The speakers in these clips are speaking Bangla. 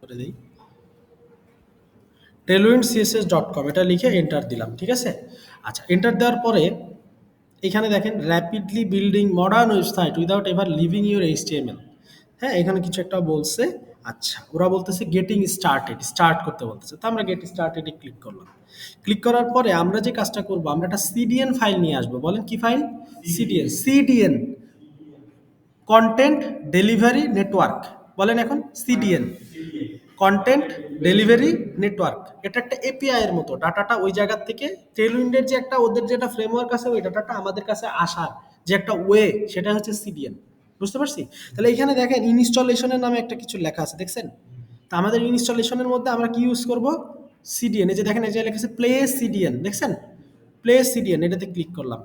করে দিই tailwindcss.com, এটা লিখে এন্টার দিলাম। ঠিক আছে, আচ্ছা এন্টার দেওয়ার পরে এখানে দেখেন rapidly building modern website without ever living your HTML. হ্যাঁ, এখানে কিছু একটা বলছে। আচ্ছা, ওরা বলতেছে গেটিং স্টার্টেড, স্টার্ট করতে বলতেছে, তো আমরা গেট স্টার্টেডে ক্লিক করলাম। ক্লিক করার পরে আমরা যে কাজটা করব, আমরা একটা সিডিএন ফাইল নিয়ে আসবো। বলেন কি file? CDN. CDN content delivery network. বলেন এখন সিডিএন কন্টেন্ট ডেলিভারি নেটওয়ার্ক। এটা একটা এপিআই এর মতো, ডাটাটা ওই জায়গা থেকে টেলউইন্ডের যে একটা ওদের যেটা ফ্রেমওয়ার্ক আছে, ওই ডাটাটা আমাদের কাছে আসার যে একটা ওয়ে, সেটা হচ্ছে সিডিএন। বুঝতে পারছি? তাহলে এখানে দেখেন ইনস্টলেশনের নামে একটা কিছু লেখা আছে, দেখছেন? তা আমাদের ইনস্টলেশনের মধ্যে আমরা কি ইউজ করব? সিডিএন। এই যে দেখেন, এই যে লেখা আছে প্লে সিডিএন, দেখছেন? প্লে সিডিএন, এটাতে ক্লিক করলাম।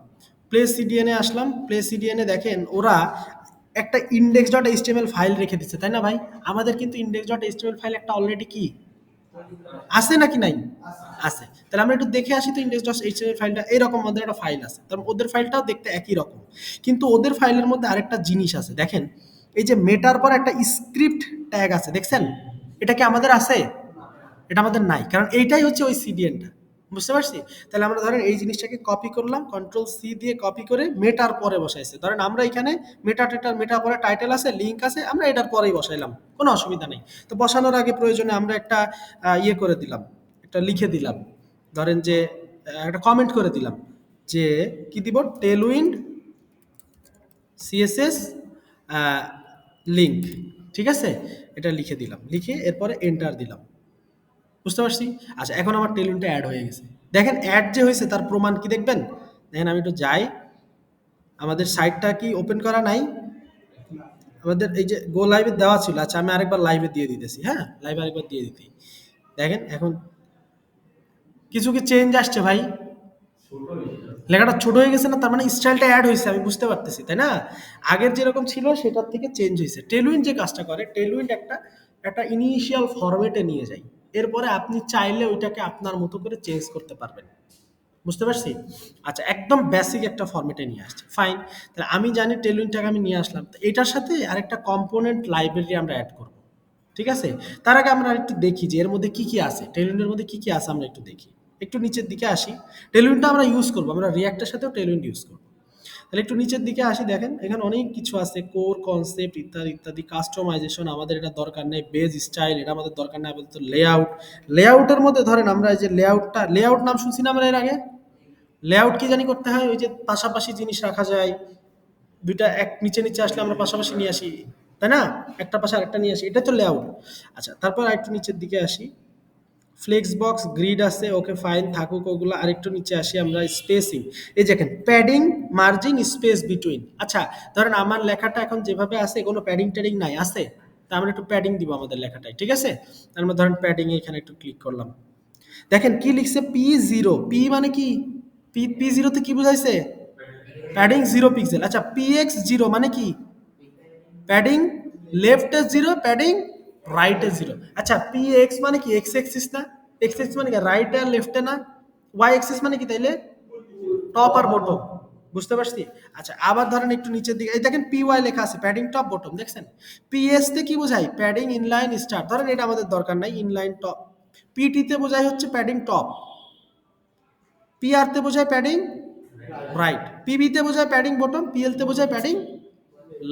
প্লে সিডিএনে আসলাম। প্লে সিডিএনে দেখেন ওরা একটা ইন্ডেক্স ডট এইচটিএমএল ফাইল রেখে দিচ্ছে, তাই না ভাই? আমাদের কিন্তু ইন্ডেক্স ডট এইচটিএমএল ফাইল একটা অলরেডি কি আছে নাকি নাই? আছে। তাহলে আমরা একটু দেখে আসি তো ইন্ডেক্স ডট এইচটিএমএল ফাইলটা। এরকম আমাদের একটা ফাইল আছে, তার ওদের ফাইলটাও দেখতে একই রকম, কিন্তু ওদের ফাইলের মধ্যে আরেকটা জিনিস আছে। দেখেন, এই যে মেটার পর একটা স্ক্রিপ্ট ট্যাগ আছে, দেখছেন? এটা কি আমাদের আছে? এটা আমাদের নাই, কারণ এইটাই হচ্ছে ওই সিডিএনটা। বুঝতে পারছি? তাহলে আমরা ধরেন এই জিনিসটাকে কপি করলাম, কন্ট্রোল সি দিয়ে কপি করে মেটার পরে বসাইছে। ধরেন আমরা এখানে মেটার পরে টাইটেল আছে, লিঙ্ক আছে, আমরা এটার পরেই বসাইলাম, কোনো অসুবিধা নেই। তো বসানোর আগে প্রয়োজনে আমরা একটা ইয়ে করে দিলাম, একটা লিখে দিলাম। ধরেন যে একটা কমেন্ট করে দিলাম যে কি দিব, টেলউইন্ড সিএসএস লিঙ্ক। ঠিক আছে, এটা লিখে দিলাম, লিখে এরপরে এন্টার দিলাম। বুঝতে পারছি? আচ্ছা, এখন আমার টেলুইনটা অ্যাড হয়ে গেছে। দেখেন অ্যাড যে হয়েছে তার প্রমাণ কি দেখবেন? দেখেন আমি একটু যাই, আমাদের সাইটটা কি ওপেন করা নাই? আমাদের এই যে গো লাইভে দেওয়া ছিল। আচ্ছা, আমি আরেকবার লাইভে দিয়ে দিতেছি। হ্যাঁ, লাইভে আরেকবার দিয়ে দিতেই দেখেন এখন কিছু কি চেঞ্জ আসছে ভাই? লেখাটা ছোট হয়ে গেছে না? তার মানে স্টাইলটা অ্যাড হয়েছে, আমি বুঝতে পারতেছি, তাই না? আগের যেরকম ছিল সেটার থেকে চেঞ্জ হয়েছে। টেলউইন্ড যে কাজটা করে, টেলউইন্ড একটা একটা ইনিশিয়াল ফরম্যাটে নিয়ে যায়। এরপরে আপনি চাইলে ওইটাকে আপনার মতো করে চেঞ্জ করতে পারবেন। বুঝতে পারছি? আচ্ছা, একদম বেসিক একটা ফরম্যাটে নিয়ে আসছে, ফাইন। তাহলে আমি জানি টেলউইন্ডটাকে আমি নিয়ে আসলাম, তো এটার সাথে আরেকটা কম্পোনেন্ট লাইব্রেরি আমরা অ্যাড করব। ঠিক আছে, তার আগে আমরা একটু দেখি যে এর মধ্যে কি কি আছে, টেলউইন্ডের মধ্যে কি কি আছে আমরা একটু দেখি। একটু নিচের দিকে আসি। টেলউইন্ডটা আমরা ইউজ করবো, আমরা রিয়াক্টের সাথেও টেলউইন্ড ইউজ করবো। তাহলে একটু নিচের দিকে আসি, দেখেন এখানে অনেক কিছু আছে, কোর কনসেপ্ট ইত্যাদি ইত্যাদি। কাস্টমাইজেশন আমাদের এটা দরকার নেই, বেজ স্টাইল এটা আমাদের দরকার নেই আপাতত। লেআউট, লেআউটের মধ্যে ধরেন আমরা এই যে লেআউট নাম শুনছি না আমরা এর আগে? লেআউট কি জানি করতে হয়? ওই যে পাশাপাশি জিনিস রাখা যায়, দুইটা এক নিচে নিচে আসলে আমরা পাশাপাশি নিয়ে আসি, তাই না? একটা পাশে আরেকটা নিয়ে আসি, এটা তো লেআউট। আচ্ছা, তারপর আরেকটু নিচের দিকে আসি। ফ্লেক্স বক্স গ্রিড আছে, ওকে ফাইন থাকুক ওগুলো। আরেকটু নিচে আসি আমরা, স্পেসিং। এই দেখেন প্যাডিং, মার্জিং, স্পেস বিটুইন। আচ্ছা, ধরেন আমার লেখাটা এখন যেভাবে আছে কোনো প্যাডিং ট্যাডিং নাই, আছে? তা আমরা একটু প্যাডিং দিব আমাদের লেখাটায়, ঠিক আছে? তার মধ্যে ধরেন প্যাডিং, এখানে একটু ক্লিক করলাম। দেখেন কি লিখছে, P0। পি মানে কি? পি জিরোতে কি বুঝাইছে? Padding 0 pixel. আচ্ছা, PX0 মানে কি? প্যাডিং লেফটে 0, প্যাডিং রাইটে 0। আচ্ছা, PX মানে কি? এক্স এক্সিস না? এক্স এক্সিস মানে কি রাইটে আর লেফটে না? ওয়াই এক্সিস মানে কি তাইলে? টপ আর বটম। বুঝতে পারছি? আচ্ছা, আবার ধরেন একটু নিচের দিকে, এই দেখেন PY লেখা আছে, প্যাডিং টপ বটম, দেখছেন? PS তে কি বোঝায়? Padding inline star. ধরেন এটা আমাদের দরকার নাই, ইনলাইন টপ। PT তে বোঝায় হচ্ছে প্যাডিং টপ। PR তে বোঝায় প্যাডিং রাইট। PB তে বোঝায় প্যাডিং বটম। PL তে বোঝায় প্যাডিং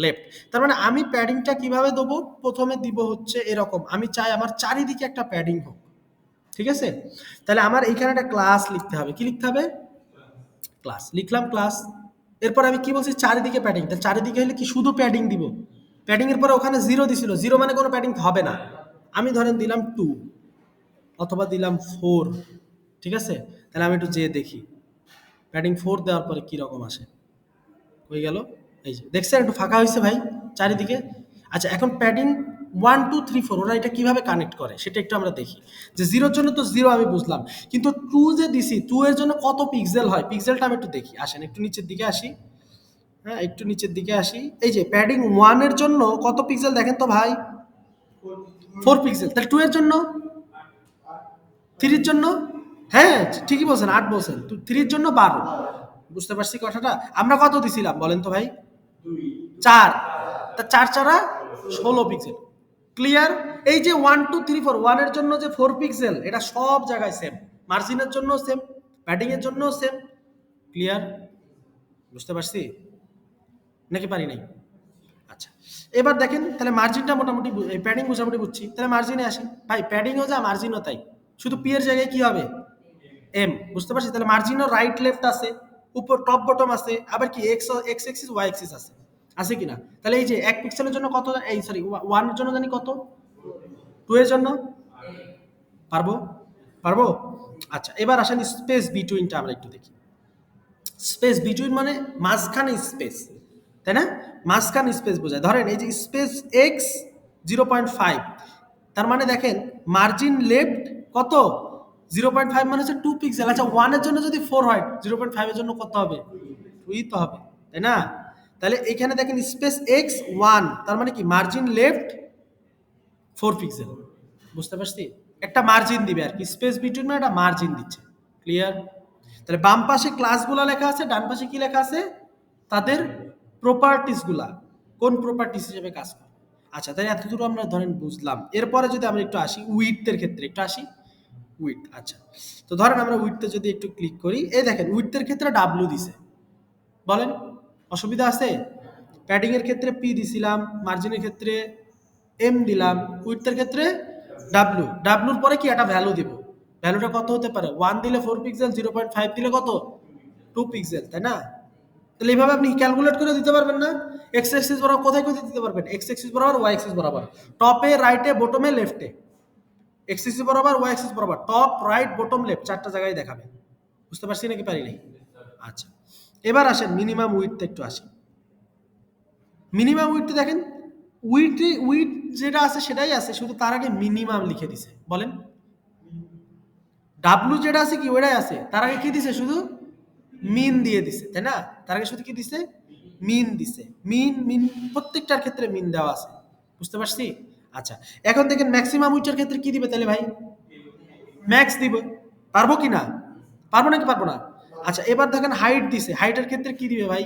লেফট। তার মানে আমি প্যাডিংটা কিভাবে দেবো? প্রথমে দিব হচ্ছে এরকম, আমি চাই আমার চারিদিকে একটা প্যাডিং হোক। ঠিক আছে, তাহলে আমার এইখানে একটা ক্লাস লিখতে হবে। কি লিখতে হবে? ক্লাস লিখলাম, ক্লাস। এরপর আমি কি বলছি? চারিদিকে প্যাডিং। তাহলে চারিদিকে হলে কি শুধু প্যাডিং দিব? প্যাডিং এর পরে ওখানে 0 দিছিল, 0 মানে কোনো প্যাডিং হবে না। আমি ধরেন দিলাম 2 অথবা দিলাম 4। ঠিক আছে, তাহলে আমি একটু যেয়ে দেখি প্যাডিং 4 দেওয়ার পরে কি রকম আসে। হয়ে গেল। এই যে দেখছেন একটু ফাঁকা হয়েছে ভাই চারিদিকে। আচ্ছা, এখন প্যাডিং 1 2 3 4 ওরা এটা কিভাবে কানেক্ট করে সেটা একটু আমরা দেখি। যে 0-র জন্য তো 0 আমি বুঝলাম, কিন্তু 2 যে দিছি, 2 এর জন্য কত পিক্সেল হয়, পিক্সেলটা আমি একটু দেখি। আসেন একটু নিচের দিকে আসি। হ্যাঁ, একটু নিচের দিকে আসি। এই যে প্যাডিং 1 এর জন্য কত পিক্সেল দেখেন তো ভাই? 4 পিক্সেল। তাহলে 2 এর জন্য, 3-র জন্য, হ্যাঁ ঠিকই বলছেন, 8 বলছেন। 3-র জন্য 12। বুঝতে পারছি কথাটা? আমরা কত দিছিলাম বলেন তো ভাই? 4। তা 4 4 16 পিক্সেল। ক্লিয়ার? এই যে 1 2 3 4 1 এর জন্য যে 4 পিক্সেল এটা সব জায়গায় সেম, মার্জিনের জন্য সেম, প্যাডিং এর জন্য সেম। ক্লিয়ার? বুঝতে পারছি নাকি পারি নাই? আচ্ছা, এবার দেখেন তাহলে মার্জিনটা মোটামুটি প্যাডিং মোটামুটি বুঝছি, তাহলে মার্জিনে আসি। ভাই প্যাডিংও যা মার্জিনও তাই, শুধু পি এর জায়গায় কি হবে এম। বুঝতে পারছি? তাহলে মার্জিনও রাইট লেফট আছে, উপর টপ বটম আছে, আবার কি X X axis Y axis আছে, আছে কিনা? তাহলে এই যে 1 পিক্সেলের জন্য কত, এই সরি 1 এর জন্য জানি কত, 2 এর জন্য পারবো, পারবো। আচ্ছা, এবার আসেন স্পেস বিটুইনটা আমরা একটু দেখি। স্পেস বিটুইন মানে মাঝখানে স্পেস, তাই না? মাঝখানে স্পেস বোঝায়। ধরেন এই যে স্পেস এক্স 0.5, তার মানে দেখেন মার্জিন লেফট কত 0.5 মানে হচ্ছে 2 পিক্সেল। আচ্ছা, 1 এর জন্য যদি 4 হয় 0.5 এর জন্য কত হবে, 2 তো হবে, তাই না? তাহলে এখানে দেখেন স্পেস এক্স 1, তার মানে কি মার্জিন লেফট 4 পিক্সেল। বুঝতে পারছি? একটা মার্জিন দিবে আর কি, স্পেস বিটুইন মানে একটা মার্জিন দিচ্ছে। ক্লিয়ার? তাহলে বাম পাশে ক্লাসগুলো লেখা আছে, ডান পাশে কি লেখা আছে, তাদের প্রপার্টিস গুলা কোন প্রপার্টিস হিসেবে কাজ করে। আচ্ছা, তাই এতদূর আমরা ধরেন বুঝলাম। এরপরে যদি আমরা একটু আসি উইডথের ক্ষেত্রে, একটু আসি উইডথ। আচ্ছা, তো ধরেন আমরা উইডথে যদি একটু ক্লিক করি, এই দেখেন উইডথের ক্ষেত্রে ডাব্লিউ দিছে, বলেন অসুবিধা আছে? প্যাডিং এর ক্ষেত্রে পি দিছিলাম, মার্জিনের ক্ষেত্রে এম দিলাম, উইডথের ক্ষেত্রে ডাব্লিউ। ডাব্লিউর পরে কি একটা ভ্যালু দিব, ভ্যালুটা কত হতে পারে, 1 দিলে 4 পিক্সেল, 0.5 দিলে কত 2 পিক্সেল, তাই না? তাহলে এইভাবে আপনি ক্যালকুলেট করে দিতে পারবেন না? এক্স এক্সিস বরাবর কোথায় কোথায় দিতে পারবেন, এক্স এক্সিস বরাবর, ওয়াই এক্সিস বরাবর, টপে রাইটে বটমে লেফটে, এক্স এক্সিস বরাবর ওয়াই এক্সিস বরাবর, টপ রাইট বটম লেফট, চারটা জায়গায় দেখাবে। বুঝতে পারছি নাকি পারি নাই? আচ্ছা, এবার আসেন মিনিমাম উইডথে একটু আসি। মিনিমাম উইডথে দেখেন উইড যেটা আছে সেটাই আছে, শুধু তার আগে মিনিমাম লিখে দিছে। বলেন ডাব্লু যেটা আছে কি ওইটাই আছে, তার আগে কি দিছে, শুধু মিন দিয়ে দিছে, তাই না? তার আগে শুধু কি দিছে, মিন দিছে। মিন মিন প্রত্যেকটার ক্ষেত্রে মিন দেওয়া আছে। বুঝতে পারছি? আচ্ছা, এখন দেখেন ম্যাক্সিমাম উইডথের ক্ষেত্রে কি দিবে তাহলে ভাই, ম্যাক্স দিব। পারবো কি না, পারবো নাকি পারবো না? আচ্ছা, এবার দেখেন হাইট দিছে, হাইটের ক্ষেত্রে কি দিবে ভাই,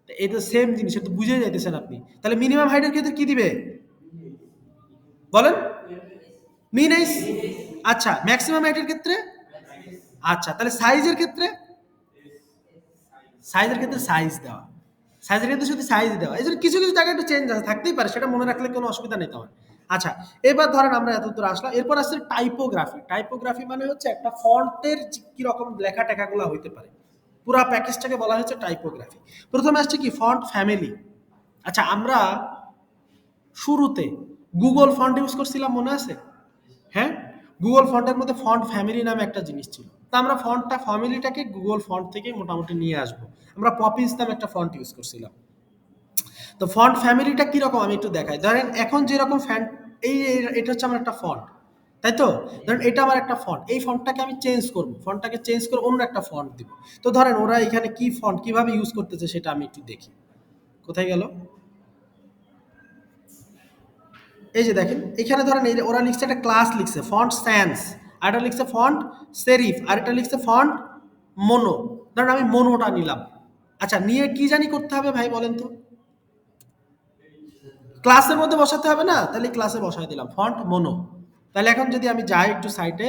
এই তো সেম জিনিস, তো বুঝে যাইতেছেন আপনি। তাহলে মিনিমাম হাইটের ক্ষেত্রে কি দিবে বলেন, মিন এইস। আচ্ছা, ম্যাক্সিমাম হাইটের ক্ষেত্রে, আচ্ছা তাহলে সাইজের ক্ষেত্রে, সাইজের ক্ষেত্রে সাইজ দেওয়া, সাইজের ক্ষেত্রে শুধু সাইজ দেওয়া। এই জন্য কিছু কিছু জায়গায় একটু চেঞ্জ আছে, থাকতেই পারে, সেটা মনে রাখলে কোনো অসুবিধা নেই তোমার। আচ্ছা, এবার ধরেন আমরা এত দূর আসলাম, এরপর আসছে টাইপোগ্রাফি। টাইপোগ্রাফি মানে হচ্ছে একটা ফন্টের কি রকম লেখা টেখাগুলো হইতে পারে, পুরা প্যাকেজটাকে বলা হচ্ছে টাইপোগ্রাফি। প্রথমে আসছে কি ফন্ট ফ্যামিলি। আচ্ছা, আমরা শুরুতে গুগল ফন্ট ইউজ করছিলাম, মনে আছে? হ্যাঁ, গুগল ফন্টের মধ্যে ফন্ট ফ্যামিলি নামে একটা জিনিস ছিল। তা আমরা ফন্টটা ফ্যামিলিটাকে গুগল ফন্ট থেকে মোটামুটি নিয়ে আসবো। আমরা পপিস নামে একটা ফন্ট ইউজ করছিলাম। তো ফন্ট ফ্যামিলিটা কিরকম আমি একটু দেখাই। ধরেন এখন যেরকম এটা হচ্ছে আমার একটা ফন্ট, তাই তো? ধরেন এটা আমার একটা ফন্ট, এই ফন্টটাকে আমি চেঞ্জ করব, ফন্টটাকে চেঞ্জ করে অন্য একটা ফন্ট দিব। তো ধরেন ওরা এখানে কি ফন্ট কিভাবে ইউজ করতেছে সেটা আমি একটু দেখি। কোথায় গেল, এই যে দেখেন এখানে ধরেন এই যে ওরা লিখছে একটা ক্লাস লিখছে ফন্ট স্যান্স, আর এটা লিখছে ফন্ট সেরিফ, আর এটা লিখছে ফন্ট মোনো। ধরেন আমি মোনোটা নিলাম। আচ্ছা, নিয়ে কি জানি করতে হবে ভাই বলেন তো, ক্লাসের মধ্যে বসাতে হবে না? তাহলে ক্লাসে বসাই দিলাম ফন্ট মোনো। তাহলে এখন যদি আমি যাই একটু সাইটে,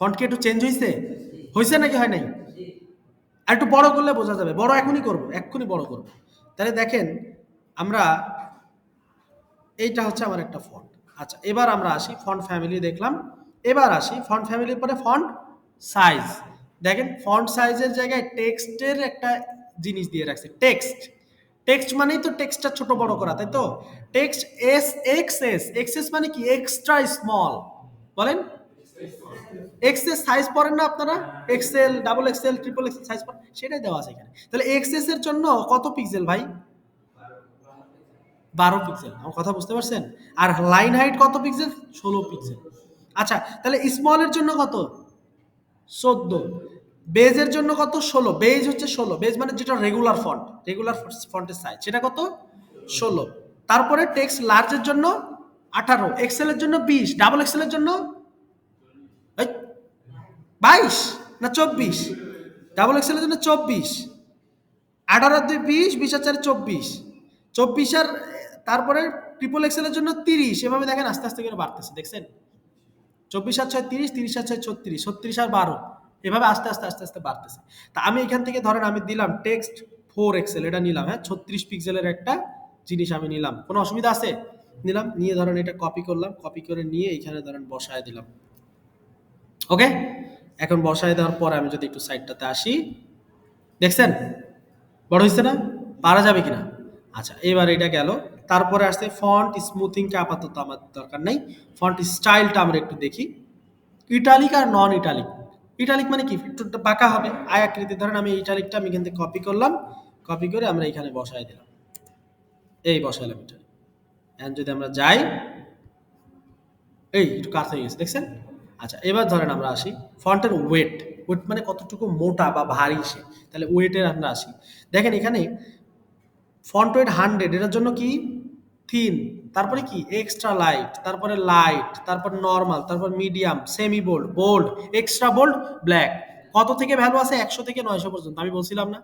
ফন্ট কি একটু চেঞ্জ হয়েছে, হয়েছে নাকি হয় নাই? আর একটু বড় করলে বোঝা যাবে, বড় এখনই করব, এক্ষুনি বড় করব। তাহলে দেখেন আমরা, এইটা হচ্ছে আমার একটা ফন্ট। আচ্ছা, এবার আমরা আসি ফন্ট ফ্যামিলি দেখলাম, এবার আসি ফন্ট ফ্যামিলির পরে ফন্ট সাইজ। দেখেন ফন্ট সাইজের জায়গায় টেক্সটের একটা জিনিস দিয়ে রাখছে, টেক্সট। টেক্সট মানেই তো টেক্সটটা ছোট বড় করা, তাই তো? Text S x S, x S মানে কি এক্সট্রা স্মল। বলেন এক্স এস সাইজ পড়েন না আপনারা, XL double XL triple XL size পড়েন, সেটাই দেওয়া আছে এখানে। তাহলে এক্স এস এর জন্য কত পিক্সেল ভাই, 12 পিক্সেল। আমার কথা বুঝতে পারছেন? আর লাইন হাইট কত পিক্সেল, 16 পিক্সেল। আচ্ছা, তাহলে স্মলের জন্য কত, 14। বেজের জন্য কত, 16। বেজ হচ্ছে 16, বেজ মানে যেটা রেগুলার ফন্ট, রেগুলার ফন্টের সাইজ সেটা কত, 16। তারপরে টেক্সট লার্জের জন্য 18, এক্সেলের জন্য 20, ডাবল এক্সেলের জন্য 22 না 24, ডাবল এক্সেলের জন্য 24। 18 আর 2 20, 20 আর 4 24, 24 আর তারপরে ট্রিপল এক্সেলের জন্য 30, এভাবে দেখেন আস্তে আস্তে করে বাড়তেছে, দেখছেন? 24 আর 6 30, 30 আর 6 36, 36 আর 12, এভাবে আস্তে আস্তে আস্তে আস্তে বাড়তেছে। তা আমি এখান থেকে ধরেন আমি দিলাম টেক্সট 4 এক্সেল, এটা নিলাম, হ্যাঁ 36 পিক্সেলের একটা জিনিস আমি নিলাম, কোনো অসুবিধা আছে? নিলাম, নিয়ে ধরেন এটা কপি করলাম, কপি করে নিয়ে এখানে ধরেন বসায় দিলাম। ওকে, এখন বসায় দেওয়ার পর আমি যদি একটু সাইডটাতে আসি, দেখছেন বড় হয়েছে না? পারা যাবে কিনা? আচ্ছা, এবার এটা গেল। তারপরে আসছে ফন্ট স্মুথিংটা আপাতত আমার দরকার নেই, ফন্ট স্টাইলটা আমরা একটু দেখি। ইটালিক আর নন ইটালিক। ইটালিক মানে কি? একটু বাঁকা হবে, আয়াকৃতি। ধরেন আমি ইটালিকটা আমি এখান থেকে কপি করলাম, কপি করে আমরা এখানে বসায় দিলাম, এই বসাইলাম এটা। এখন যদি আমরা যাই, এই একটু কাজ হয়ে গেছে, দেখছেন? আচ্ছা, এবার ধরেন আমরা আসি ফন্টের ওয়েট। ওয়েট মানে কতটুকু মোটা বা ভারী সে, তাহলে ওয়েটের আমরা আসি। দেখেন এখানে ফন্ট ওয়েট 100, এটার জন্য কি থিন, তারপরে কি এক্সট্রা লাইট, তারপরে লাইট, তারপর নরমাল, তারপর medium, semi bold, bold, extra bold, black. কত থেকে ভ্যালু আছে? 100 থেকে 900 পর্যন্ত। আমি বলছিলাম না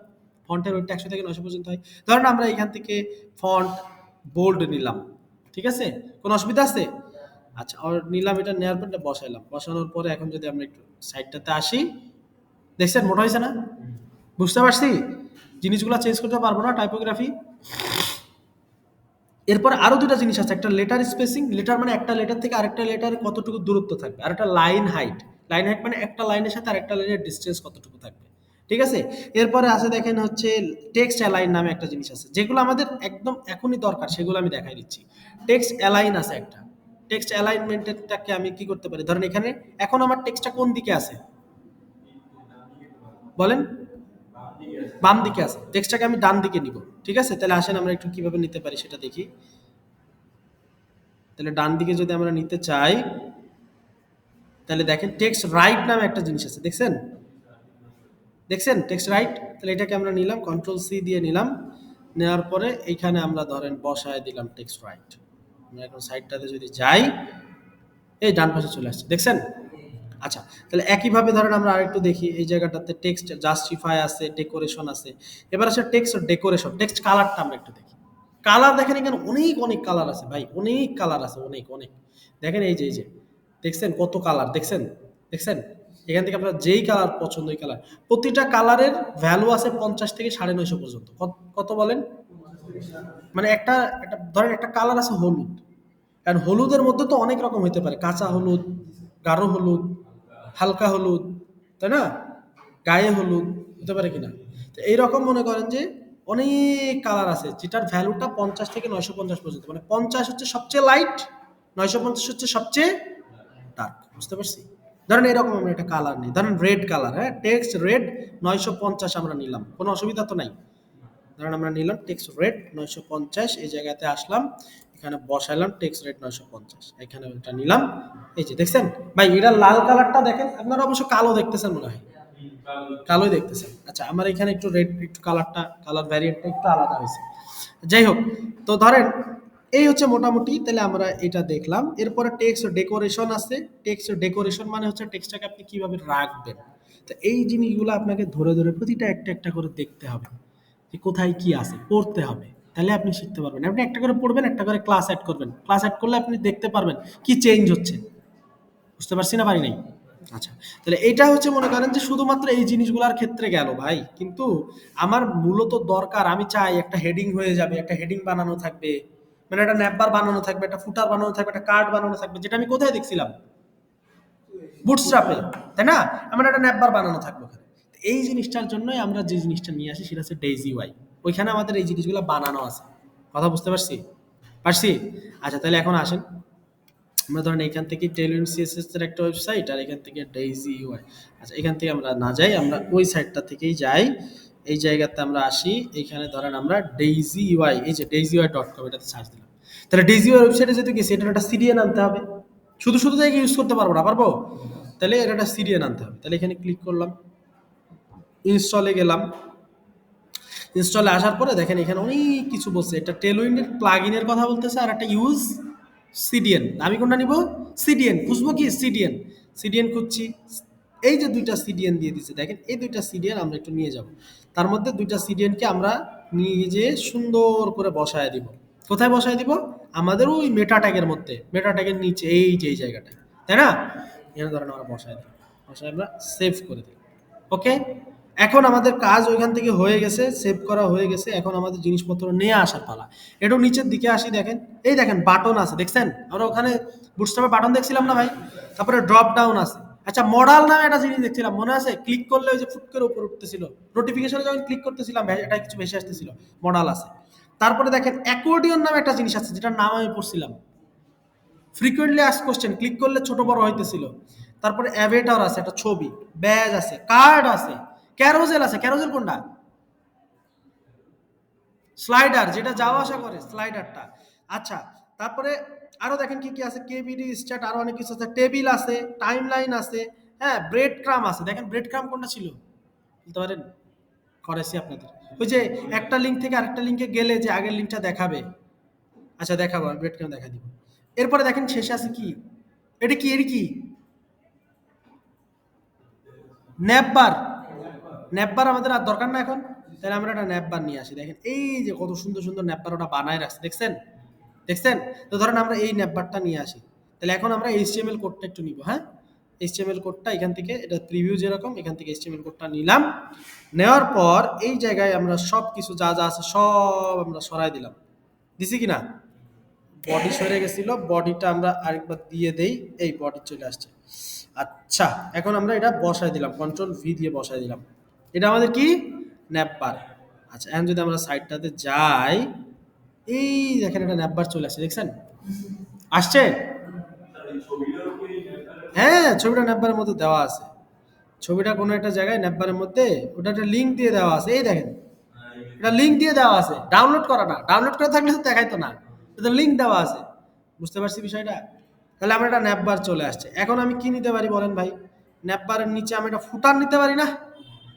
ফন্টের ওয়েটটা 100 থেকে 900 পর্যন্ত হয়। ধরেন আমরা এখান থেকে ফন্ট বোল্ড নিলাম, ঠিক আছে, কোনো অসুবিধা আছে? আচ্ছা, আর নিলাম, এটা নেওয়ার পর এটা বসাইলাম, বসানোর পরে এখন যদি আমরা একটু সাইডটাতে আসি, দেখছেন মোটা হয়েছে না? বুঝতে পারছি জিনিসগুলো চেঞ্জ করতে পারবো না টাইপোগ্রাফি। এরপর আরো দুটা জিনিস আছে, একটা লেটার স্পেসিং, লেটার মানে একটা লেটার থেকে আরেকটা লেটার কতটুকু দূরত্ব থাকবে, আর একটা লাইন হাইট। লাইন হাইট মানে একটা লাইনের সাথে আরেকটা লাইনের ডিসটেন্স কতটুকু থাকবে, ঠিক আছে? এরপরে আছে দেখেন হচ্ছে টেক্সট অ্যালাইন নামে একটা জিনিস আছে, যেগুলো আমাদের একদম এখনই দরকার, সেগুলো আমি দেখাই দিচ্ছি। টেক্সট অ্যালাইন আছে একটা, টেক্সট অ্যালাইনমেন্টটাকে আমি কি করতে পারি? ধরেন এখানে এখন আমার টেক্সটটা কোন দিকে আছে বলেন? বাম দিকে আছে, টেক্সটটাকে আমি ডান দিকে নিব, ঠিক আছে? তাহলে আসেন আমরা একটু কিভাবে নিতে পারি সেটা দেখি। তাহলে ডান দিকে যদি আমরা নিতে চাই, তাহলে দেখেন টেক্সট রাইট নামে একটা জিনিস আছে, দেখছেন? দেখছেন টেক্সট রাইট? তাহলে এটাকে আমরা নিলাম, কন্ট্রোল সি দিয়ে নিলাম, নেওয়ার পরে এইখানে আমরা ধরেন বসায় দিলাম টেক্সট রাইট। আমরা এখন সাইডটাতে যদি যাই, এই ডান পাশে চলে আসছে, দেখছেন? আচ্ছা, তাহলে একইভাবে ধরেন আমরা আরেকটু দেখি, এই জায়গাটাতে টেক্সট জাস্টিফাই আছে, ডেকোরেশন আছে। এবার আছে টেক্সট ডেকোরেশন, টেক্সট কালারটা আমরা একটু দেখি। কালার দেখেন এখানে অনেক অনেক কালার আছে ভাই, অনেক কালার আছে, অনেক অনেক। দেখেন এই যে দেখছেন কত কালার, দেখছেন? দেখছেন? এখান থেকে আপনার যেই কালার পছন্দ ওই কালার। প্রতিটা কালারের ভ্যালু আছে 50 থেকে 950 পর্যন্ত। কত বলেন? মানে একটা একটা ধরেন একটা কালার আছে হলুদ, কারণ হলুদের মধ্যে তো অনেক রকম হইতে পারে, কাঁচা হলুদ, গাঢ় হলুদ, হালকা হলুদ, তাই না? গায়ে হলুদ হতে পারে কিনা? তো এইরকম মনে করেন যে অনেক কালার আছে, যেটার ভ্যালুটা 50 থেকে 950 পর্যন্ত। মানে 50 হচ্ছে সবচেয়ে লাইট, 950 হচ্ছে সবচেয়ে ডার্ক। বুঝতে পারছি? ধরেন এরকম আমরা একটা কালার নিই, ধরেন রেড কালার, হ্যাঁ টেক্সট রেড 950 আমরা নিলাম, কোনো অসুবিধা তো নাই। ধরেন আমরা নিলাম টেক্সট রেট 950, এই জায়গাতে আসলাম, এখানে বসাইলাম টেক্সট রেট 950, এখানে এটা নিলাম। এই যে দেখছেন ভাই, এটা লাল কালারটা দেখেন, আপনারা অবশ্য কালো দেখতেছেন মনে হয়, কালোই দেখতেছেন। আচ্ছা, আমার এখানে একটু রেড, একটু কালারটা, কালার ভ্যারিয়েন্টটা একটু আলাদা হয়েছে। যাই হোক, তো ধরেন এই হচ্ছে মোটামুটি, তাহলে আমরা এটা দেখলাম। এরপরে টেক্সট ডেকোরেশন আছে। টেক্সট ডেকোরেশন মানে হচ্ছে টেক্সটটাকে আপনি কিভাবে রাখবেন। তো এই জিনিসগুলো আপনাকে ধরে ধরে প্রতিটা একটা একটা করে দেখতে হবে, যে কোথায় কি আছে, পড়তে হবে। তাহলে আপনি শিখতে পারবেন। আপনি একটা করে পড়বেন, একটা করে ক্লাস অ্যাড করবেন। ক্লাস অ্যাড করলে আপনি দেখতে পারবেন কি চেঞ্জ হচ্ছে। বুঝতে পারছি না পারি নাই? আচ্ছা, তাহলে এটা হচ্ছে মনে করেন যে শুধুমাত্র এই জিনিসগুলোর ক্ষেত্রে গেল ভাই। কিন্তু আমার মূলত দরকার, আমি চাই একটা হেডিং হয়ে যাবে, একটা হেডিং বানানো থাকবে, মানে একটা ন্যাপবার বানানো থাকবে, একটা ফুটার বানানো থাকবে, একটা কার্ড বানানো থাকবে, যেটা আমি কোথায় দেখছিলাম? বুটস্ট্র্যাপে, তাই না? আমার একটা ন্যাপবার বানানো থাকবে ওখানে। তো এই জিনিসটার জন্যই আমরা যে জিনিসটা নিয়ে আসি সেটা হচ্ছে ডেইজি ওয়াই। ওইখানে আমাদের এই জিনিসগুলো বানানো আছে। কথা বুঝতে পারছি? পারছি? আচ্ছা, তাহলে এখন আসেন, আমরা ধরেন এখান থেকে টেলুইন সিএসএস এর একটা ওয়েবসাইট, আর এখান থেকে ডেইজি ইউআই। আচ্ছা, এখান থেকে আমরা না যাই, আমরা ওই সাইটটা থেকেই যাই। এই জায়গাতে আমরা আসি, এইখানে ধরেন আমরা ডেইজি ইউআই, এই যে ডেইজি ইউআই ডট কম, এটাতে সার্চ দিলাম। তাহলে ডেইজি ইউআই ওয়েবসাইটে যেতে গেছি, এটার একটা সিডিএন আনতে হবে। শুধু শুধু জায়গায় ইউজ করতে পারবো না, পারবো? তাহলে এর একটা সিডিএন আনতে হবে। তাহলে এখানে ক্লিক করলাম, ইনস্টলে গেলাম। ইনস্টলে আসার পরে দেখেন এখানে অনেক কিছু বলছে। এটা টেলউইন্ডের প্লাগইনের কথা বলতেছে, আর একটা ইউজ সিডিএন। আমি কোনটা নিব? সিডিএন। খুঁজবো কি? সিডিএন। সিডিএন খুঁজছি, এই যে দুইটা সিডিএন দিয়ে দিচ্ছে, দেখেন এই দুইটা সিডিএন আমরা একটু নিয়ে যাব। তার মধ্যে দুইটা সিডিএনকে আমরা নিয়ে যেয়ে সুন্দর করে বসায় দিব। কোথায় বসায় দিব? আমাদের ওই মেটা ট্যাগের মধ্যে, মেটা ট্যাগের নিচে এই যে এই জায়গাটা, তাই না? এখানে ধরেন আমরা বসায় দিই, বসায় আমরা সেভ করে দিই। ওকে, এখন আমাদের কাজ ওইখান থেকে হয়ে গেছে, সেভ করা হয়ে গেছে, এখন আমাদের জিনিসপত্র নিয়ে আসার পালা। একটু নিচের দিকে আসি, দেখেন এই দেখেন বাটন আছে, দেখছেন? আমরা ওখানে বুটস্ট্র্যাপে বাটন দেখছিলাম না ভাই? তারপরে ড্রপ ডাউন আছে। আচ্ছা, মডাল নামে একটা জিনিস দেখছিলাম, মনে আছে? ক্লিক করলে ওই যে ফুট করে উপরে উঠতেছিল, নোটিফিকেশনে যখন ক্লিক করতেছিলাম এটা কিছু ভেসে আসতেছিল, মডাল আছে। তারপরে দেখেন অ্যাকর্ডিয়ন নামে একটা জিনিস আছে, যেটার নাম আমি পড়ছিলাম, ফ্রিকোয়েন্টলি আস্ক কোশ্চেন, ক্লিক করলে ছোট বড় হইতেছিল। তারপরে অ্যাভেটার আছে, একটা ছবি, ব্যাজ আছে, কার্ড আছে, ক্যারোজেল আছে। ক্যারোজেল কোনটা? স্লাইডার, যেটা যাওয়া আসা করে, স্লাইডারটা। আচ্ছা, তারপরে আরো দেখেন কি কি আছে, কেবিডি স্ট্যাট, আরো অনেক কিছু আছে, টেবিল আছে, টাইম লাইন আছে, হ্যাঁ, ব্রেড ক্রাম আছে। দেখেন ব্রেড ক্রাম কোনটা ছিল বলতে পারেন? করেছি আপনাদের, ওই যে একটা লিঙ্ক থেকে আরেকটা লিঙ্কে গেলে যে আগের লিঙ্কটা দেখাবে। আচ্ছা, দেখাবো, আমি ব্রেড ক্রাম দেখা দিব। এরপরে দেখেন শেষে আছে কি, এটা কি, এর কি, ন্যাপবার। ন্যাপবার আমাদের আর দরকার না এখন, তাহলে আমরা একটা ন্যাপবার নিয়ে আসি। দেখেন এই যে কত সুন্দর সুন্দর ন্যাপবার ওটা বানায় রাখছে, দেখছেন? দেখছেন? তো ধরেন আমরা এই ন্যাপবারটা নিয়ে আসি, তাহলে এখন আমরা এইচটিএমএল কোডটা একটু নিব, হ্যাঁ? এইচটিএমএল কোডটা এখান থেকে, এটা প্রিভিউ যেরকম, এখান থেকে এইচটিএমএল কোডটা নিলাম। নেওয়ার পর এই জায়গায় আমরা সব কিছু যা যা আছে সব আমরা সরাই দিলাম, দিছি কিনা? বডি সরে গেছিল, বডিটা আমরা আরেকবার দিয়ে দেই, এই বডি চলে আসছে। আচ্ছা, এখন আমরা এটা বসায় দিলাম, কন্ট্রোল ভি দিয়ে বসায় দিলাম। এটা আমাদের কি, ন্যাপবার। আচ্ছা, এখন যদি আমরা সাইডটাতে যাই, এই দেখেন একটা ন্যাপবার চলে আসছে, দেখছেন? আসছে? হ্যাঁ, ছবিটা ন্যাপবারের মধ্যে দেওয়া আছে। ছবিটা কোনো একটা জায়গায় ন্যাপবারের মধ্যে, ওটা একটা লিঙ্ক দিয়ে দেওয়া আছে, এই দেখেন, এটা লিঙ্ক দিয়ে দেওয়া আছে, ডাউনলোড করা না। ডাউনলোড করা থাকলে তো দেখাইতো না, এটা লিঙ্ক দেওয়া আছে। বুঝতে পারছি বিষয়টা? তাহলে আমার একটা ন্যাপবার চলে আসছে। এখন আমি কি নিতে পারি বলেন ভাই? ন্যাপবারের নিচে আমি একটা ফুটার নিতে পারি না?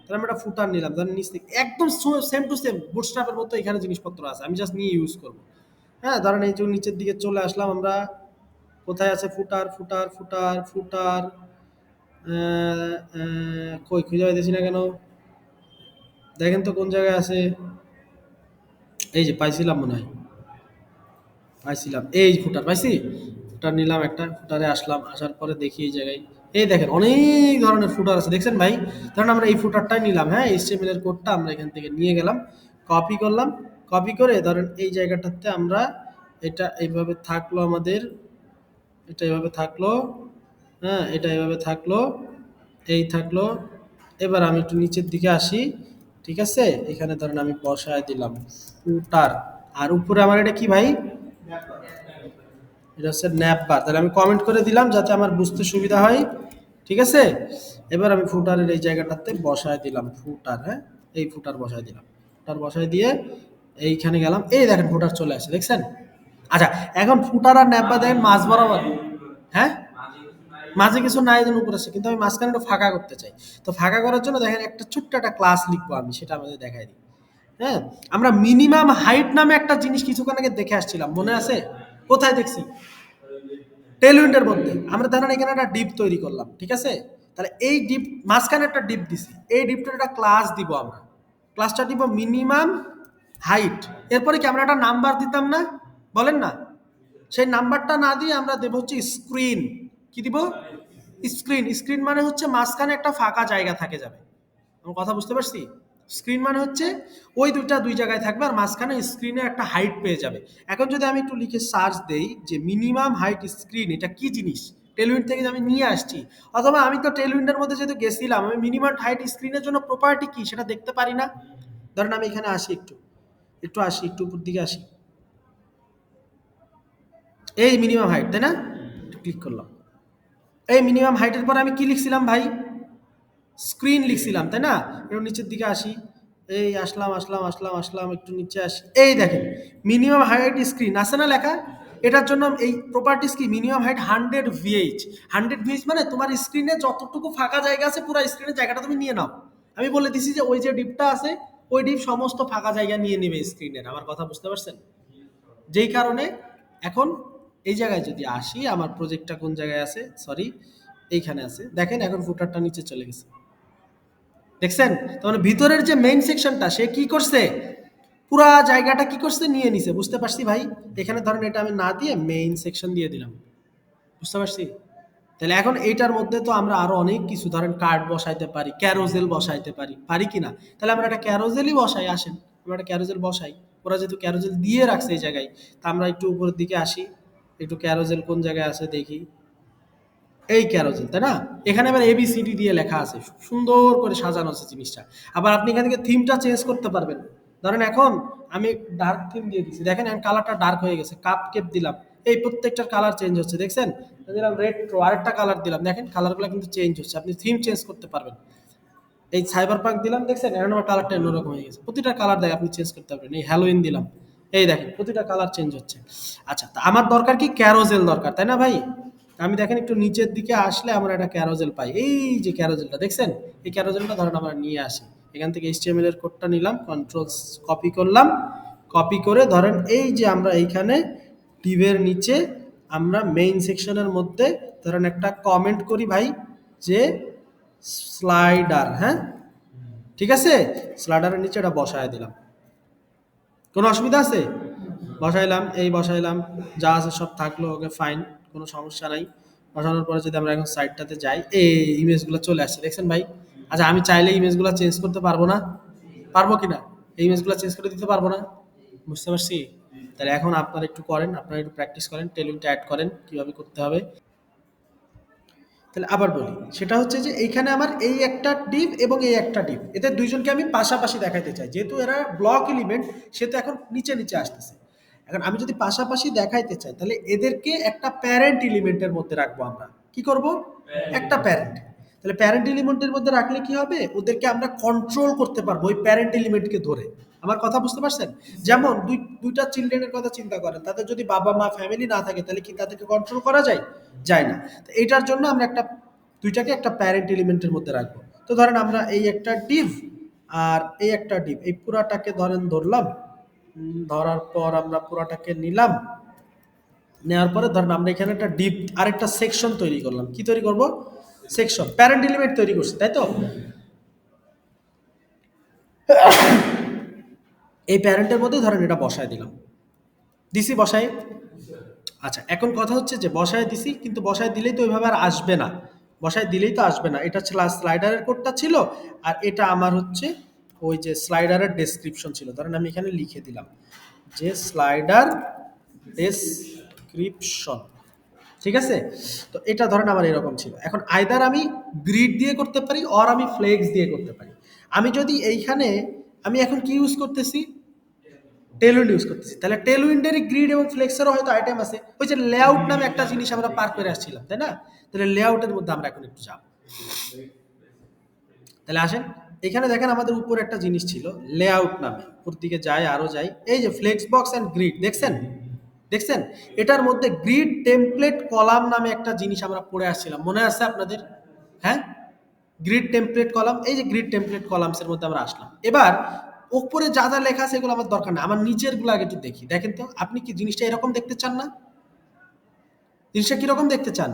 তাহলে আমি একটা ফুটার নিলাম, ধরেন নিচ থেকে একদম সেম টু সেম বুটস্ট্র্যাপের মতো এখানে জিনিসপত্র আছে, আমি জাস্ট নিয়ে ইউজ করবো। হ্যাঁ, ধরেন এই যে নিচের দিকে চলে আসলাম আমরা, কোথায় আছে ফুটার, ফুটার, ফুটার, ফুটার, কই খুঁজে পাইতেছি না কেন? দেখেন তো কোন জায়গায় আছে। এই যে পাইছিলাম মনে হয়, পাইছিলাম, এই ফুটার পাইছি। ফুটার নিলাম একটা, ফুটারে আসলাম, আসার পরে দেখি এই জায়গায়, এই দেখেন অনেক ধরনের ফুটার আছে, দেখছেন ভাই? ধরেন আমরা এই ফুটারটাই নিলাম, হ্যাঁ, এইচটিএমএল এর কোডটা আমরা এখান থেকে নিয়ে গেলাম, কপি করলাম, কপি করে ধরেন এই জায়গাটাতে আমরা, এটা এইভাবে থাকলো আমাদের, এটা এইভাবে থাকলো, হ্যাঁ, এটা এইভাবে থাকলো, এই থাকলো। এবার আমি একটু নিচের দিকে আসি, ঠিক আছে? এখানে ধরেন আমি বসায় দিলাম ফুটার, আর উপরে আমার এটা কি ভাই? এটা হচ্ছে ন্যাপ বার। তাহলে আমি কমেন্ট করে দিলাম যাতে আমার বুঝতে সুবিধা হয়, ঠিক আছে? এবার আমি ফুটারের এই জায়গাটাতে বসায় দিলাম ফুটার, হ্যাঁ, এই ফুটার বসায় দিলাম, ফুটার বসায় দিয়ে এইখানে গেলাম, এই দেখেন ফুটার চলে আসে, দেখছেন? আচ্ছা, এখন ফুটার আর ন্যাপ বার দেখেন মাঝ বরাবর, হ্যাঁ, মাঝে কিছু নাই যেন উপরে আসে, কিন্তু আমি মাঝখানে একটু ফাঁকা করতে চাই। তো ফাঁকা করার জন্য দেখেন একটা ছোট্ট একটা ক্লাস লিখবো আমি, সেটা আমাদের দেখাই দিই। হ্যাঁ, আমরা মিনিমাম হাইট নামে একটা জিনিস কিছুক্ষণ আগে দেখে আসছিলাম, মনে আছে? কোথায় দেখছি? টেলউইন্ডের মধ্যে। আমরা ধরেন এখানে একটা ডিপ তৈরি করলাম, ঠিক আছে? তাহলে এই ডিপ, মাঝখানে একটা ডিপ দিছি, এই ডিপটার একটা ক্লাস দিব আমরা, ক্লাসটা দিব মিনিমাম হাইট। এরপরে কি আমরা একটা নাম্বার দিতাম না? বলেন না? সেই নাম্বারটা না দিয়ে আমরা দেব হচ্ছে স্ক্রিন। কি দিব? স্ক্রিন। স্ক্রিন মানে হচ্ছে মাঝখানে একটা ফাঁকা জায়গা থাকে যাবে। আমার কথা বুঝতে পারছি? স্ক্রিন মানে হচ্ছে ওই দুইটা দুই জায়গায় থাকবে, আর মাঝখানে স্ক্রিনে একটা হাইট পেয়ে যাবে। এখন যদি আমি একটু লিখে সার্চ দেই যে মিনিমাম হাইট স্ক্রিন এটা কি জিনিস, টেলউইন্ড থেকে যে আমি নিয়ে আসছি, অথবা আমি তো টেলউইন্ডের মধ্যে যেহেতু গেছিলাম, আমি মিনিমাম হাইট স্ক্রিনের জন্য প্রপার্টি কি সেটা দেখতে পারি না? ধরেন আমি এখানে আসি, একটু একটু আসি, একটু উপর দিকে আসি, এই মিনিমাম হাইট, তাই না? ক্লিক করলাম, এই মিনিমাম হাইটের পর আমি কি লিখছিলাম ভাই? স্ক্রিন লিখছিলাম, তাই না? একটু নিচের দিকে আসি, এই আসলাম, আসলাম, আসলাম, আসলাম, একটু নিচে আসি, এই দেখেন মিনিমাম হাইট স্ক্রিন আছে না লেখা? এটার জন্য এই প্রপার্টিস কি, মিনিমাম হাইট 100 VH। 100 VH মানে তোমার স্ক্রিনে যতটুকু ফাঁকা জায়গা আছে পুরো স্ক্রিনের জায়গাটা তুমি নিয়ে নাও। আমি বলে দিছি যে ওই যে ডিপটা আছে, ওই ডিপ সমস্ত ফাঁকা জায়গা নিয়ে নেবে স্ক্রিনের। আমার কথা বুঝতে পারছেন? যেই কারণে এখন এই জায়গায় যদি আসি, আমার প্রজেক্টটা কোন জায়গায় আছে, সরি, এইখানে আছে, দেখেন এখন ফুটারটা নিচে চলে গেছে, দেখছেন? তার মানে ভিতরের যে মেইন সেকশনটা সে কি করছে, পুরা জায়গাটা কি করছে নিয়ে নিছে, বুঝতে পারছি ভাই? এখানে ধরেন এটা আমি না দিয়ে মেইন সেকশন দিয়ে দিলাম, বুঝতে পারছি? তাহলে এখন এইটার মধ্যে তো আমরা আরো অনেক কিছু ধরেন কার্ড বসাইতে পারি, ক্যারোজেল বসাইতে পারি, পারি কি না? তাহলে আমরা একটা ক্যারোজেলই বসাই, আসেন আমরা একটা ক্যারোজেল বসাই। ওরা যেহেতু ক্যারোজেল দিয়ে রাখছে এই জায়গায়, তা আমরা একটু উপরের দিকে আসি, একটু ক্যারোজেল কোন জায়গায় আছে দেখি। এই ক্যারোজেল, তাই না? এখানে আবার এবিসিডি দিয়ে লেখা আছে, সুন্দর করে সাজানো আছে জিনিসটা। আবার আপনি এখান থেকে থিমটা চেঞ্জ করতে পারবেন। ধরেন এখন আমি ডার্ক থিম দিয়ে দিচ্ছি, দেখেন এখন কালারটা ডার্ক হয়ে গেছে, কাপ কেপ দিলাম, এই প্রত্যেকটার কালার চেঞ্জ হচ্ছে, দেখছেন? দিলাম রেট্রো, আরেকটা কালার দিলাম, দেখেন কালারগুলো কিন্তু চেঞ্জ হচ্ছে, আপনি থিম চেঞ্জ করতে পারবেন। এই সাইবার পাঙ্ক দিলাম, দেখছেন এখন আমার কালারটা অন্যরকম হয়ে গেছে, প্রতিটা কালার দেখ আপনি চেঞ্জ করতে পারবেন। এই হ্যালোইন দিলাম, এই দেখেন প্রতিটা কালার চেঞ্জ হচ্ছে। আচ্ছা, তা আমার দরকার কি? ক্যারোজেল দরকার, তাই না ভাই? আমি দেখেন একটু নিচের দিকে আসলে আমরা একটা ক্যারোজেল পাই, এই যে ক্যারোজেলটা দেখছেন, এই ক্যারোজেলটা ধরেন আমরা নিয়ে আসি, এখান থেকে এইচটিএমএল এর কোডটা নিলাম, কন্ট্রোল কপি করলাম, কপি করে ধরেন এই যে আমরা এইখানে টিভের নিচে আমরা মেইন সেকশনের মধ্যে ধরেন একটা কমেন্ট করি ভাই, যে স্লাইডার, হ্যাঁ ঠিক আছে, স্লাইডারের নিচে এটা বসায় দিলাম, কোনো অসুবিধা আছে? বসাইলাম, এই বসাইলাম, যা আছে সব থাকলো, ওকে ফাইন, কোনো সমস্যা নাই। বসানোর পরে যদি আমরা এখন সাইটটাতে যাই, এই ইমেজগুলো চলে আসছে, দেখছেন ভাই? আচ্ছা, আমি চাইলে ইমেজগুলো চেঞ্জ করতে পারবো না? পারবো কিনা? এই ইমেজগুলো চেঞ্জ করে দিতে পারবো না? বুঝতে পারছি? তাহলে এখন আপনারা একটু করেন, আপনারা একটু প্র্যাকটিস করেন, টেলিংটা অ্যাড করেন কিভাবে করতে হবে। তাহলে আবার বলি, সেটা হচ্ছে যে এইখানে আমার এই একটা ডিপ এবং এই একটা ডিপ, এদের দুইজনকে আমি পাশাপাশি দেখাইতে চাই, যেহেতু এরা ব্লক এলিমেন্ট, সেহেতু এখন নিচে নিচে আসতেছে। এখন আমি যদি পাশাপাশি দেখাইতে চাই, তাহলে এদেরকে একটা প্যারেন্ট এলিমেন্টের মধ্যে রাখবো আমরা, কি করব? একটা প্যারেন্ট। তাহলে প্যারেন্ট এলিমেন্টের মধ্যে রাখলে কি হবে? ওদেরকে আমরা কন্ট্রোল করতে পারবো ওই প্যারেন্ট এলিমেন্টকে ধরে। আমার কথা বুঝতে পারছেন? যেমন দুইটা চিলড্রেনের কথা চিন্তা করেন, তাদের যদি বাবা মা ফ্যামিলি না থাকে, তাহলে কি তাদেরকে কন্ট্রোল করা যায়? যায় না। তো এটার জন্য আমরা একটা দুইটাকে একটা প্যারেন্ট এলিমেন্টের মধ্যে রাখবো। তো ধরেন আমরা এই একটা ডিভ আর এই একটা ডিভ, এই পুরাটাকে ধরেন ধরলাম, ধরার পর আমরা পুরাটাকে নিলাম, নেওয়ার পরে ধরেন আমরা এখানে একটা ডিপ আরেকটা সেকশন তৈরি করলাম, কি তৈরি করব? সেকশন, প্যারেন্ট এলিমেন্ট তৈরি করছি, তাই তো? এই প্যারেন্টের মধ্যে ধরেন এটা বসায় দিলাম, দিছি বসায়। আচ্ছা, এখন কথা হচ্ছে যে বসায় দিছি, কিন্তু বসায় দিলেই তো ওইভাবে আর আসবে না, বসায় দিলেই তো আসবে না। এটা ছিল স্লাইডারের কোডটা ছিল, আর এটা আমার হচ্ছে ওই যে স্লাইডারের ডেসক্রিপশন ছিল, ধরেন আমি এখানে লিখে দিলাম যে স্লাইডার ডেসক্রিপশন, ঠিক আছে? তো এটা ধরেন আমার এরকম ছিল। এখন আইদার আমি গ্রিড দিয়ে করতে পারি, অর আমি ফ্লেক্স দিয়ে করতে পারি। আমি যদি এইখানে, আমি এখন কি ইউজ করতেছি? টেলউইন্ড ইউজ করতেছি, তাহলে টেলউইন্ডের গ্রিড এবং ফ্লেক্সেরও হয়তো আইটেম আছে, ওই যে লেআউট নামে একটা জিনিস আমরা পার করে আসছিলাম, তাই না? তাহলে লেআউটের মধ্যে আমরা এখন একটু যাব, তাহলে আসেন, এখানে দেখেন আমাদের উপরে একটা জিনিস ছিল লেআউট নামে, উপর দিকে যাই, আরো যাই, এই যে ফ্লেক্স বক্স এন্ড গ্রিড, দেখছেন? দেখছেন? এটার মধ্যে গ্রিড টেমপ্লেট কলাম নামে একটা জিনিস আমরা পড়ে আসছিলাম, মনে আছে আপনাদের? হ্যাঁ, গ্রিড টেমপ্লেট কলাম, এই যে গ্রিড টেমপ্লেট কলামস এর মধ্যে আমরা আসলাম। এবার উপরে যা যা লেখা আছে এগুলো আমার দরকার না, আমার নিচের গুলো আগে একটু দেখি। দেখেন তো, আপনি কি জিনিসটা এরকম দেখতে চান না? জিনিসটা কিরকম দেখতে চান?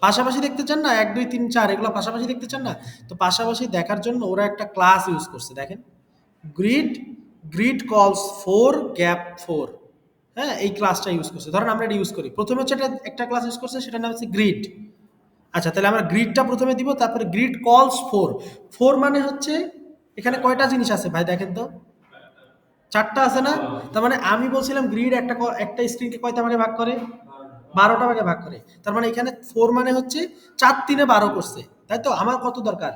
পাশাপাশি দেখতে চান না? ১ ২ ৩ ৪ এগুলো পাশাপাশি দেখতে চান না? তো পাশাপাশি দেখার জন্য ওরা একটা ক্লাস ইউজ করছে, দেখেন, গ্রিড, গ্রিড কলস ফোর গ্যাপ ফোর, হ্যাঁ, এই ক্লাসটা ইউজ করছে। ধরেন আমরা এটা ইউজ করি, প্রথমে হচ্ছে একটা ক্লাস ইউজ করছে, সেটার নাম হচ্ছে গ্রিড। আচ্ছা, তাহলে আমরা গ্রিডটা প্রথমে দিব, তারপরে গ্রিড কলস ফোর। ফোর মানে হচ্ছে এখানে কয়টা জিনিস আছে ভাই দেখেন তো? চারটা আছে না? তার মানে আমি বলছিলাম গ্রিড একটা স্ক্রিনকে কয়টা ভাগে ভাগ করে? ১২টা ভাগে ভাগ করে। তার মানে এখানে ফোর মানে হচ্ছে ৪ ৩ ১২ করছে, তাই তো? আমার কত দরকার?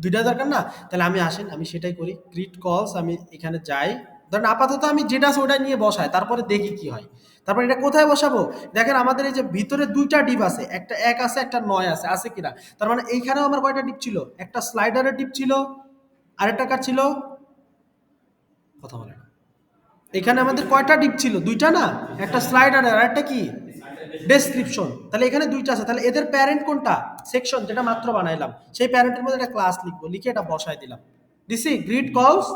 দুইটা দরকার না? তাহলে আমি আসেন, আমি সেটাই করি, গ্রিড কলস, আমি এখানে যাই, ধরেন আপাতত আমি যেটা আছে ওটা নিয়ে বসাই, তারপরে দেখি কি হয়। তারপরে এটা কোথায় বসাবো? দেখেন আমাদের এই যে ভিতরে দুইটা ডিপ আছে, একটা ১ আছে, একটা ৯ আছে, আছে কিনা? তার মানে এইখানেও আমার কয়টা ডিপ ছিল? একটা স্লাইডারের ডিপ ছিল, আরেকটা কার ছিল? কথা বলে না। এখানে আমাদের কয়টা ডিপ ছিল? দুইটা না? একটা স্লাইডার আর একটা কি? ডেসক্রিপশন। তাহলে এখানে দুইটা আছে, তাহলে এদের প্যারেন্ট কোনটা? সেকশন, যেটা মাত্র বানাইলাম, সেই প্যারেন্টের মধ্যে একটা ক্লাস লিখবো, লিখে এটা বসাই দিলাম, দিছি গ্রিড কলস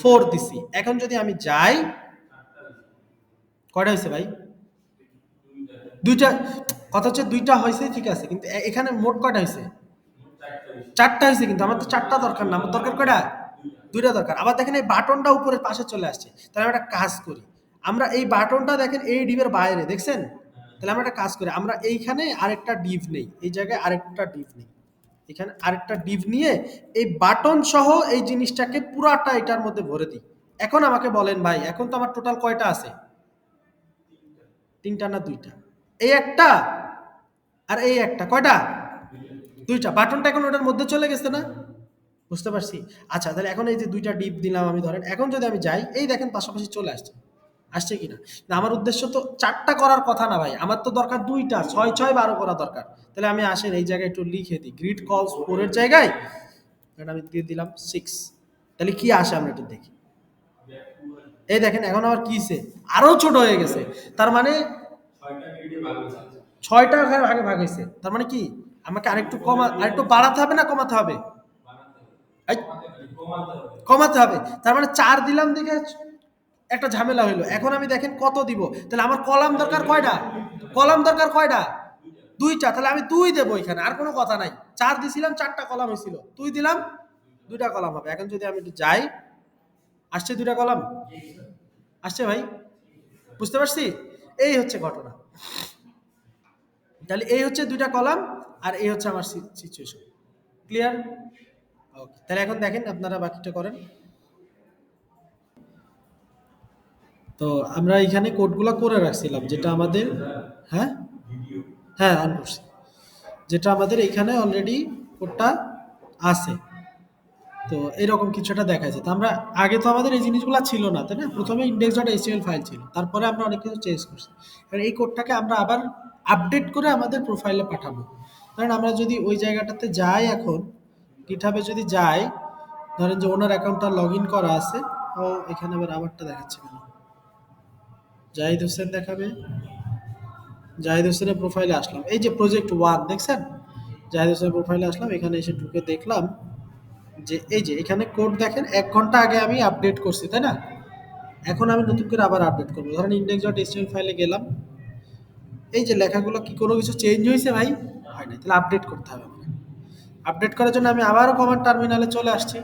ফোর দিছি। এখন যদি আমি যাই, কয়টা হয়েছে ভাই? দুইটা। কথা হচ্ছে দুইটা হয়েছে, ঠিক আছে, কিন্তু এখানে মোট কয়টা হয়েছে? চারটা হয়েছে, কিন্তু আমার তো চারটা দরকার না, আমার দরকার কয়টা? দুইটা দরকার। আবার দেখেন এই বাটনটা উপরের পাশে চলে আসছে। তাহলে আমরা একটা কাজ করি। আমরা এই বাটনটা দেখেন এই ডিভের বাইরে দেখছেন? তাহলে আমরা একটা কাজ করি। আমরা এইখানে আরেকটা ডিভ নেই। এই জায়গায় আরেকটা ডিভ নেই। এখানে আরেকটা ডিভ নিয়ে এই বাটন সহ এই জিনিসটাকে পুরাটা এটার মধ্যে ভরে দিই। এখন আমাকে বলেন ভাই, এখন তো আমার টোটাল কয়টা আছে? ৩টা না ২টা? এই একটা আর এই একটা কয়টা? ২টা। বাটনটা এখন ওটার মধ্যে চলে গেছে না? বুঝতে পারছি। আচ্ছা তাহলে এখন এই যে ২টা ডিপ দিলাম আমি ধরেন। এখন যদি আমি যাই, এই দেখেন পাশাপাশি চলে আসছে। আসছে কিনা? না আমার উদ্দেশ্য তো ৪টা করার কথা না ভাই। আমার তো দরকার ২টা। ৬, ৬, ১২ করা দরকার। তাহলে আমি আসেন এই জায়গায় একটু লিখে দিই। গ্রিড কলস 4 এর জায়গায় ধরেন আমি দিয়ে দিলাম ৬। তাহলে কি আসে আমরা একটু দেখি। এই দেখেন এখন আমার কি হইছে? আরো ছোট হয়ে গেছে। তার মানে ৬টা ভাগে ভাগ হইছে। তার মানে কি? আমাকে আরেকটু বাড়াতে হবে না কমাতে হবে? এই কমাতে হবে। তার মানে ৪ দিলাম দেখে একটা ঝামেলা হইলো। এখন আমি দেখেন কত দিব? তাহলে আমার কলাম দরকার কয়টা? কলাম দরকার কয়টা? ২টা। তাহলে আমি ২ দেব এখানে। আর কোনো কথা নাই। ৪ দিছিলাম ৪টা কলাম হইছিল। ২ দিলাম ২টা কলাম হবে। এখন যদি আমি একটু যাই, আসছে ২টা কলাম? আসছে ভাই? বুঝতে পারছি? এই হচ্ছে ঘটনা। তাহলে এই হচ্ছে ২টা কলাম আর এই হচ্ছে আমার সিচুয়েশন। ক্লিয়ার? ওকে। তাহলে এখন দেখেন আপনারা বাকিটা করেন। তো আমরা এখানে কোডগুলা করে রাখছিলাম যেটা আমাদের হ্যাঁ? হ্যাঁ, অন করছি। যেটা আমাদের এখানে অলরেডি কোডটা আছে। তো এরকম কিছু একটা দেখাইছে। তো আমরা আগে তো আমাদের এই জিনিসগুলা ছিল না, তাই না? ১ম এ index.html ফাইল ছিল। তারপরে আমরা অনেক কিছু চেঞ্জ করছি। এবার এই কোডটাকে আমরা আবার আপডেট করে আমাদের প্রোফাইলে পাঠাবো। কারণ আমরা যদি ওই জায়গাটাতে যাই এখন, GitHub এ যদি যাই, ধরেন যে ওনার অ্যাকাউন্টটা লগইন করা আছে। ও এখানে আবার আমারটা দেখাচ্ছে কেন? জাহিদ হোসেন দেখাবে। জাহিদ হোসেনের প্রোফাইলে আসলাম। এই যে প্রজেক্ট 1 দেখছেন? জাহিদ হোসেনের প্রোফাইলে আসলাম। এখানে এসে ঢুকে দেখলাম যে এই যে এখানে কোড দেখেন ১ ঘন্টা আগে আমি আপডেট করছি, তাই না? এখন আমি নতুন করে আবার আপডেট করব। ধরেন index.html ফাইলে গেলাম। এই যে লেখাগুলো কি কোনো কিছু চেঞ্জ হইছে ভাই? হয় নাই। তাহলে আপডেট করতে হবে আমাকে। আপডেট করার জন্য আমি আবারও কমান্ড টার্মিনালে চলে আসছি।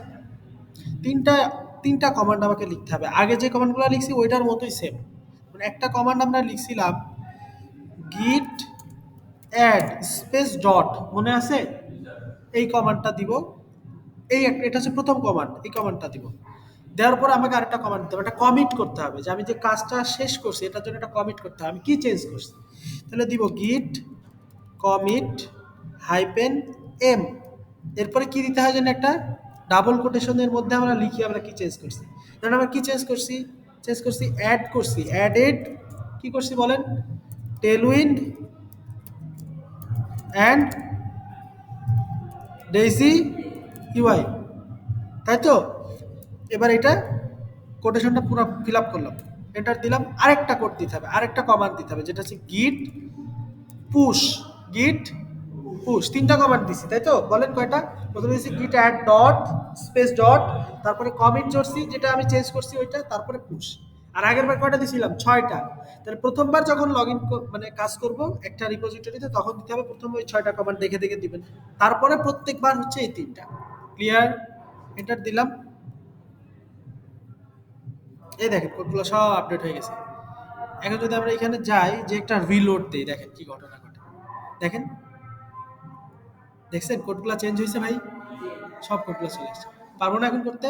৩টা ৩টা কমান্ড আমাকে লিখতে হবে। আগে যে কমান্ডগুলো লিখছি ওইটার মতোই সেম। মানে একটা কমান্ড আমরা লিখছিলাম git add স্পেস ডট, মনে আছে? এই কমান্ডটা দিব। এটা হচ্ছে প্রথম কমান্ড। এই কমান্ডটা দিব। দেওয়ার পর আমাকে আরেকটা কমান্ড দিতে হবে। একটা কমিট করতে হবে যে আমি যে কাজটা শেষ করছি এটার জন্য একটা কমিট করতে হবে। আমি কি চেঞ্জ করছি? তাহলে দিব git commit হাইপেন m। এরপরে কি দিতে হয় যেন একটা ডাবল কোটেশনের মধ্যে আমরা লিখি আমরা কি চেঞ্জ করছি। কারণ আমরা কি চেঞ্জ করছি? চেঞ্জ করছি অ্যাড করছি। অ্যাডেড কি করছি বলেন? টেলউইন্ড অ্যান্ড ডেইসি ইউআই, তাই তো? এবার এটা কোটেশনটা পুরো ফিল আপ করলাম। এন্টার দিলাম। আরেকটা কোড দিতে হবে, আরেকটা কমান্ড দিতে হবে যেটা হচ্ছে গিট পুশ। গিট পুশ ৩টা কমান্ড দিছি, তাই তো? বলেন কয়টা? প্রথমে দিছি গিট অ্যাড ডট স্পেস ডট, তারপরে কমিট জড়ছি যেটা আমি চেঞ্জ করছি ওইটা, তারপরে পুশ। আর আগের বার কয়টা দিছিলাম? ৬টা। তাহলে প্রথমবার যখন লগ ইন মানে কাজ করব একটা রিপোজিটরিতে তখন দিতে হবে প্রথম ওই ৬টা কমান্ড দেখে দেখে দিবেন। তারপরে প্রত্যেকবার হচ্ছে এই ৩টা। ক্লিয়ার? এন্টার দিলাম। এই দেখেন কোডগুলো সব আপডেট হয়ে গেছে। এখন যদি আমরা এখানে যাই যে একটা রিলোড দেই, দেখেন কি ঘটনা ঘটে। দেখেন, দেখছেন কোডগুলো চেঞ্জ হয়েছে ভাই? সব কোডগুলো চলে আসছে। পারবো না এখন করতে?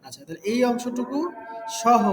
আচ্ছা তাহলে এই অংশটুকু সহ